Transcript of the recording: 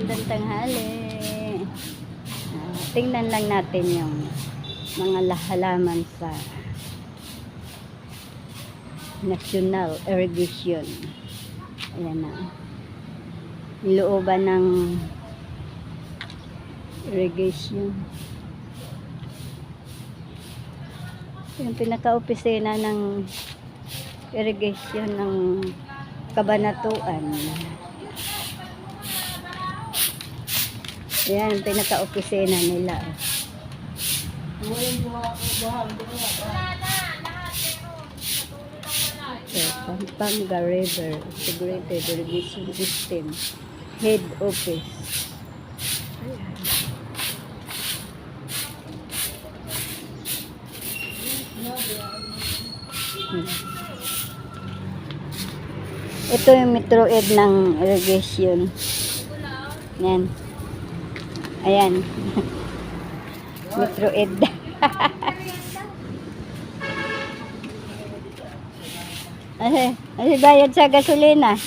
Magandang tanghali. Tingnan lang natin yung mga halaman sa National Irrigation. Ayan na. Looban ng irrigation. Yung pinaka-opisina ng irrigation ng Kabanatuan. Yan, pinaka-opisina nila. So, Pampanga River Integrated Irrigation System Head Office. Ito yung Metro Ed ng irrigation. Yan. Ayan. Metro Ed. Ay, bayad sa gasolina.